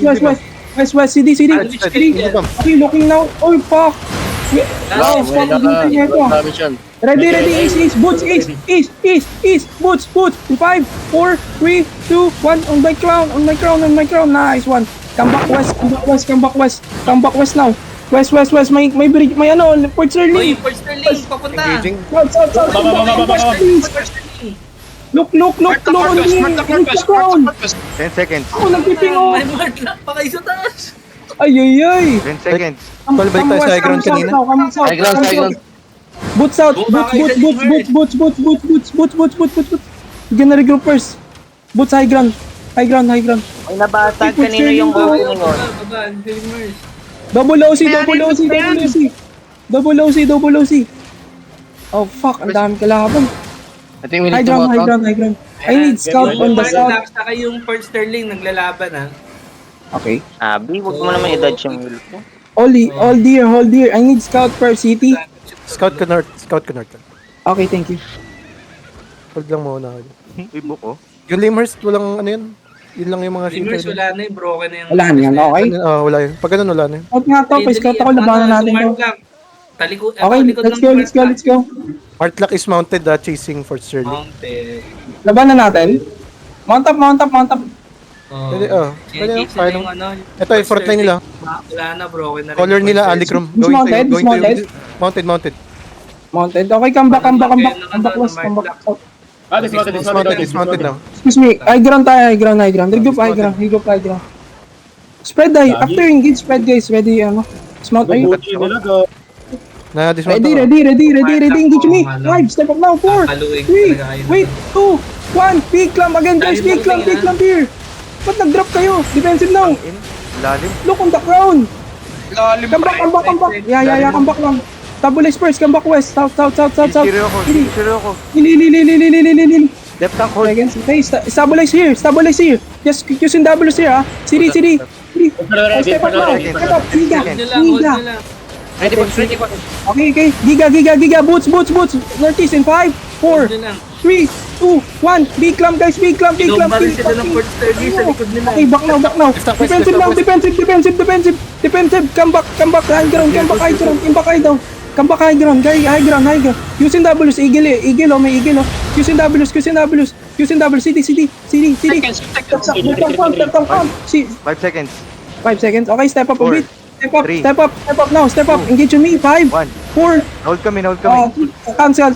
West, CD. Okay, looking now. Oh, fuck. Wow, fuck, Ready, East, Boots, East, Boots. 5, 4, 3, 2, 1, on my crown. Nice one. Come back west now. West, may bridge, may ano, Port Sterling. Port Sterling, papunta. South. Look, on the ground. 10 seconds. Ako, nagpiping, oh. May mark lang pa kayo sa taas. Ay. 10 seconds. Tol, balik tayo sa high ground kanina. High ground. Boots out. Boots. Gonna regroup first. Boots high ground. Ay, nabasag kanino yung opening on. Double OC. Oh fuck, ang dami kalaban. I think we High need to walk out. ground. I need scout on the south. Saka yung Port Sterling naglalaban ha. Okay. Abi, huwag mo naman i-dodge yung wheel ko. Hold dear. I need scout per city. Scout ka north. Okay, thank you. Hold lang muna. Uy, buko. Yung Limehurst, walang ano yun? Yun lang yung mga Limers, wala na yung broken na yung... Wala na yan, okay? Wala yun. Pag ganun, wala na yun. Scout nga to, pa-scout ako, labanan natin to. Okay, let's go. Artlock is mounted, chasing for Sterling. Mounted. Labanan natin. Mount up. Pwede, pwede, Yung kaya yung ano, Ito, yung front line nila. Wala na, broken na rin. Color nila, Alicrom. Dismounted? Mounted. Mounted. Okay, come back west. Dismounted now. Excuse me, high ground. Regroup high ground. Spread high. After engage, spread guys. Ready, smart tayo. Na-dismount Ready. Engage me. 5, step up now. 4, 3, wait, 2, 1. Big clamp again, guys. Big clamp here. Ba't nag-drop kayo? Defensive now. Lalim. Look on the ground. Come back. Yeah, come back lang. Tabulate first, come back west. South. Siro ako. Lili. Left tank hold. Okay, stabilize here. Just using W's here, ha. CD. Step up now. Step up. Giga. Ready po. Okay. Giga. Boots. Northeast in 5, 4, 3, 2, 1. Big clamp, guys. Big clamp. Inombar sila ng Port Sterling sa likod nila. Okay, back now. Defensive. Come back. High ground. Come back high ground. High ground. Using W's. Eagle, may eagle, oh. Using W's. CD. Step up. 5 seconds. 5 seconds. Okay, step up a 4, bit. three, Step up now. Engage on me. 5, 1. 4. Hold kami. Cancel.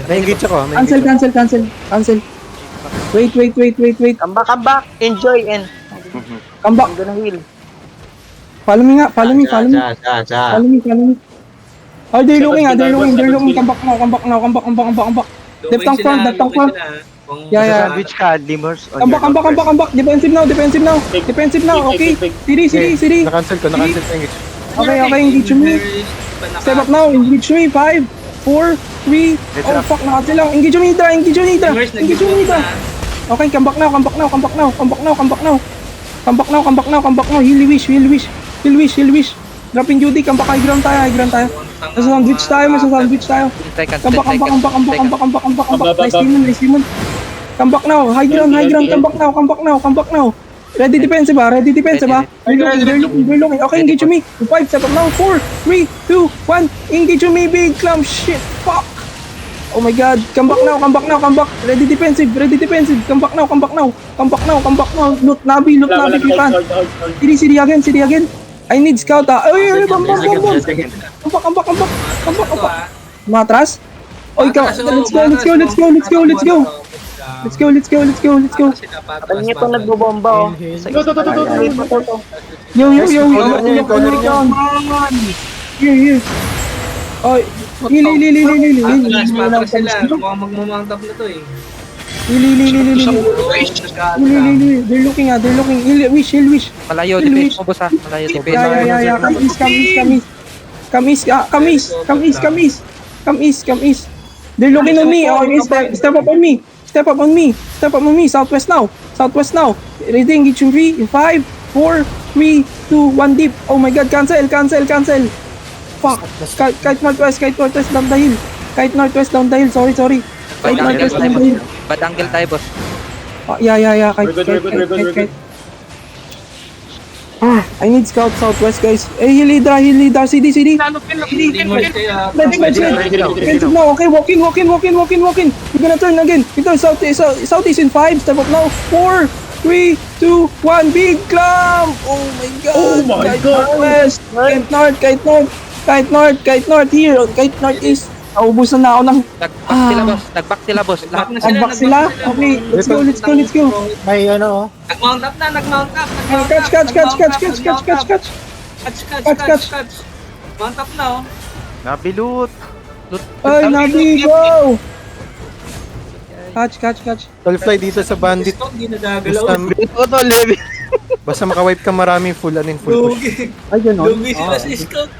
Na-engage ako. Cancel. Wait. Come back. Enjoy and Come back. I'm gonna heal. Follow me. Oh, they're looking. Come back. Left tank front. Yeah. Sandwich ka, Limers. Come back. Defensive now. Okay. CD. Na-cancel ko. Engage. Okay, engage me. Step up now. Engage me. 5, 4, 3. Oh, fuck. Nakasal lang. Engage me, Hydra. Okay, come back now. Heal wish. Dropping Judy. Come back. High ground tayo. Nasa sandwich tayo. Come back. Nice demon. Come back now. High ground. Come back now. Ready defensive, ha? They're looking. Okay, engage me. 5, step up now. 4, 3, 2, 1. Engage me, big clamp. Shit, fuck. Oh my god. Come back. Ready defensive. Come back now. Loot nabi, pipan. CD again. I need scout, ha? Ay, bam. Come back. Matras? Oh, ikaw. Let's go. Alam niyo itong nagbobomba, oh. Yo. Here. Oh, Lili. Para sila, mukhang magmamount up na to eh. Lili. They're looking. Heal wish. Malayo, defense mo, boss, ha? Malayo, defense. Yeah. Come east. They're looking on me. Okay, step up on me. Southwest now. Ready, engage in 3, 5, 4, 3, 2, 1 deep. Oh my god, cancel. Fuck. Kite northwest down the hill. Sorry. Kite northwest down the hill. Bad angle tayo, boss. Yeah. Kite. I need scout southwest, guys. Heal Hydra. CD. Limers kaya. Defensive now. Okay, walk in. We're gonna turn again. Ito, southeast in 5. Step up now. 4, 3, 2, 1. Big clamp! Oh my god. Northwest. Kite north. Here. Kite northeast. Naubusan na ako ng... Nag-back sila, boss. Lahat. Nag-back sila? Okay, let's go. May ano, oh. Nag-mount up. Catch. Mount up na, oh. Nabilot. Ay, Nabi, go! Catch. Tol fly dito sa bandit. Stop, di nagagalaw. Basta maka-wipe ka marami full push. Lugi. Ay, gano'n. Lugi sila sa scout.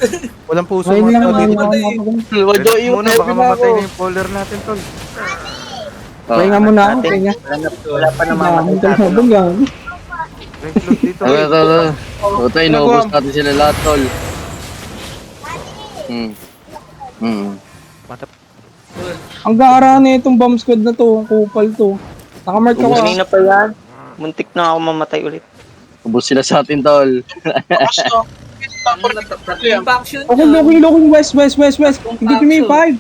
Walang puso Ayun mga lang, tol dito. Relax muna, baka mamatay na yung polar natin, tol. Pahinga muna ako, pahinga. Wala pa namamatay sa atin. Recruit dito. Tayo, naubos natin sila lahat, tol. Ang gaara na itong bomb squad na to, ang kupal to. Nakamark ako. Kanina pa yan. Muntik na ako mamatay ulit. Ubos sila sa atin, tol. Faction Okay, looking west. Hindi kami 5,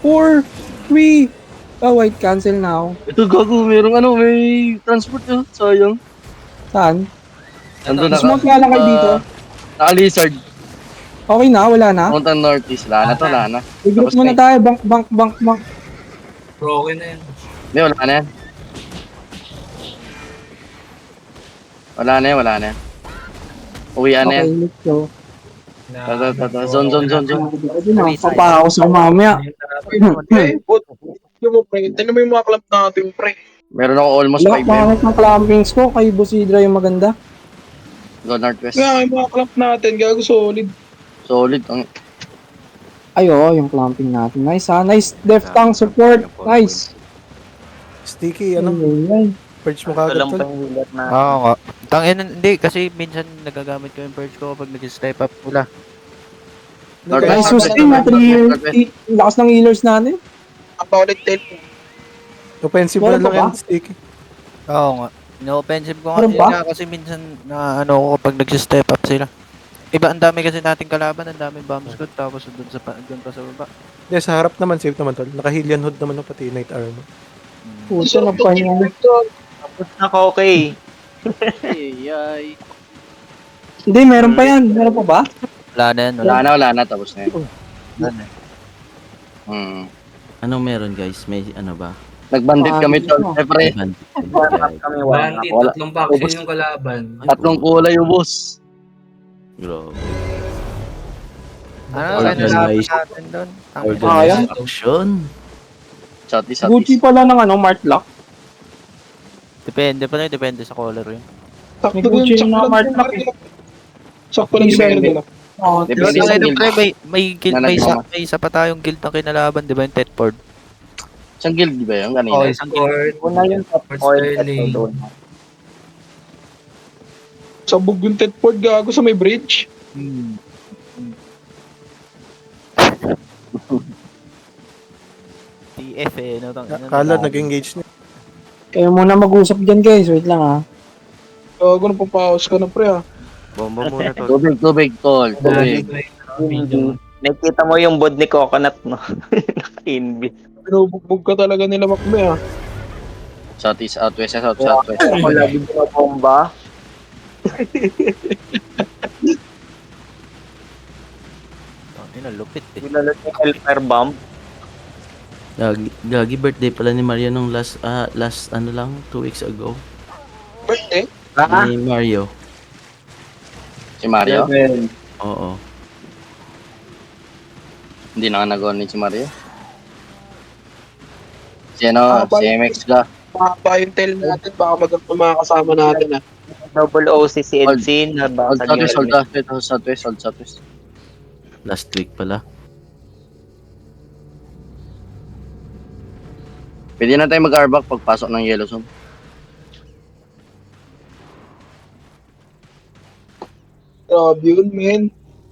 4, 3. Oh wait, cancel now. Ito, gago, may transport yun. Sayang. Saan? Nandun na Smoke nga lang kayo dito. Naka-lizard. Okay na, wala na. Mountain Northeast. Wala na. I-group Tapos muna na tayo, bank. broken na yan. Hindi, wala na yan. Wala na yan. Uwian na Okay, yan. let's go. Zone. Ito na, papahaw sa mamaya. Tignan mo yung mga club natin, pre. Meron ako almost 5 Lock, pangit ng clampings ko. Kay Busidra yung maganda. Go Northwest. Kaya yung mga club natin, gago solid. Solid. Ay, oo, yung clamping natin. Nice ha. Nice def tank support. Nice. Sticky, ano? Ay. Purge mo Ito kagad, lang tol. pang hilat na. Oo nga. Tangin, hindi. Kasi minsan nagagamit ko yung purge ko kapag nag-step up mula. Nice sustain na 3 lakas ng healers natin. About 10. Offensive Meron na lang pa yan, sticky. Oo nga. No-offensive ko nga Meron pa? sila kasi minsan na ano ko kapag nag-step up sila. Iba, ang dami kasi nating kalaban, ang daming bomb squad, tapos doon pa sa baba. Hindi, sa harap naman, safe naman, tol. Naka-Hillian hood naman ng pati Knight Armor. Puso na pa niya. Tapos na ko, okay. Hindi, meron pa yan. Meron pa ba? Wala na yan, Wala na. Tapos na yan. Wala na. Anong meron guys? May ano ba? Nagbandit kami, tol. Siyempre, Kami wala. Bandit, tatlong faction yung kalaban. tatlong kulay ubos. Bro. Ano, Wala ano na, laban guys. natin doon? Organized action. Southeast. Gucci pala ng Mart Lock. Depende pa rin, depende sa color yun. May Gucci yung mga Mart Lock eh. Sakto lang yung meron nila. Oh, Depende Kasi sa ano, guild. pre, may guild, Na nagmama. may isa pa tayong guild na kinalaban, di ba yung Tedford? Isang guild ba yun? Kanina. isang guild. Court, Una yung top Fort point. Sterling. Sabog yung Tedford, gago sa may bridge. TF eh, no? Kala, nag-engage na. kayo muna mag-usap dyan guys. Wait lang ha. Gago na papaos ka na, pre, ah. Bomba muna, tol. Tubig, tol. Tubig. Nakita mo yung bod ni Coconut, no? Naka-inbit. Binubugbog ka talaga nila, Makme, ah. Southeast, southwest. Ako lagi bomba. Yun, lupit eh. Nilalot yung Hellfire Bomb. Gagi birthday pala ni Mario nung last ano lang 2 weeks ago. Birthday? Ni Mario. Si Mario? Oo. Hindi na nga nag-on si Mario. Si ano, si MX ka. Mahaba yung tail natin, baka mga kasama natin, ah. Double OC si Edsin. Old Southwest. Last week pala. Pwede na tayo mag-arbak pagpasok ng Yellow Zone. Grabe yun, man.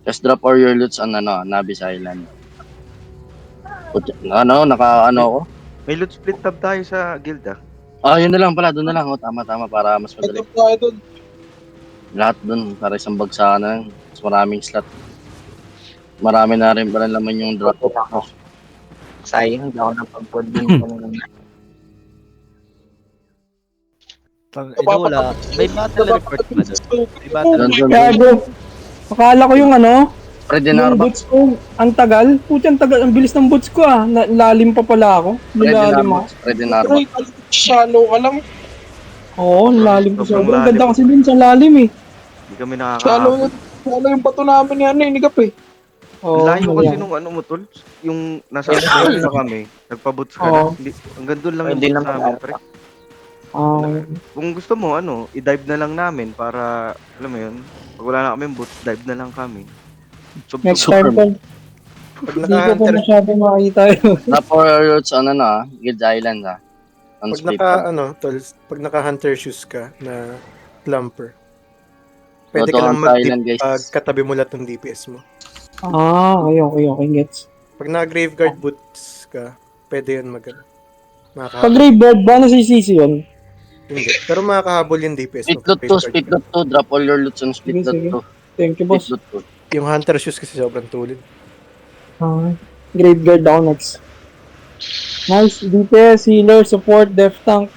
Just drop all your loots on Nabis Island. Ano, naka ano ako? May loot split tab tayo sa guild, ah. Yun na lang pala, doon na lang. Tama, para mas madali. Ito tayo doon. Lahat doon, para isang bagsakan na lang. Mas maraming slot. Marami na rin pala laman yung drop. Sayang, hindi ako napag-pod din. Wala. May battle report ba doon? May battle Doon. Gago. Akala ko yung ano, Pwede na yung ba? boots ko, ang tagal. Puti, ang tagal, ang bilis ng boots ko ah. Lalim pa pala ako. Lalim ako. Pwede na ba? Ay, shallow ka lang. Oo, lalim ko. Sobrang Sobrang lalim. ganda kasi dun sa lalim eh. Hindi kami Shallow yung bato namin yan eh, nigap eh. Oo, Layo kasi ayan. nung ano mo tol, yung nasa island pa kami, nagpabots ka na. Oo. Hindi, hanggang doon lang yung Hindi bots naman namin, ata. pre. Ah, Kung gusto mo, i-dive na lang namin para, alam mo yun, pag wala na kami bots, dive na lang kami. next time ko. Pag Hindi ko pa naka-hunter, masyado makita yun. Tapos routes Guild Island On pag split. tol, pag naka-hunter shoes ka na plumper, pwede ka Totoo lang ang Thailand, mag-dip guys. pag katabi mo lahat ng DPS mo. Okay, gets. Pag na-graveguard boots ka, pwede yun Pag makakahabol. graveyard ba, nasisisi yun? Hindi. Pero makakahabol yung DPS mo. Split loot 2. Drop all your loots on split Sige, loot Thank you, 2. boss. Split loot 2. Yung hunter shoes kasi sobrang tulid. Graveyard ako next. Nice, DPS, healer, support, def tank.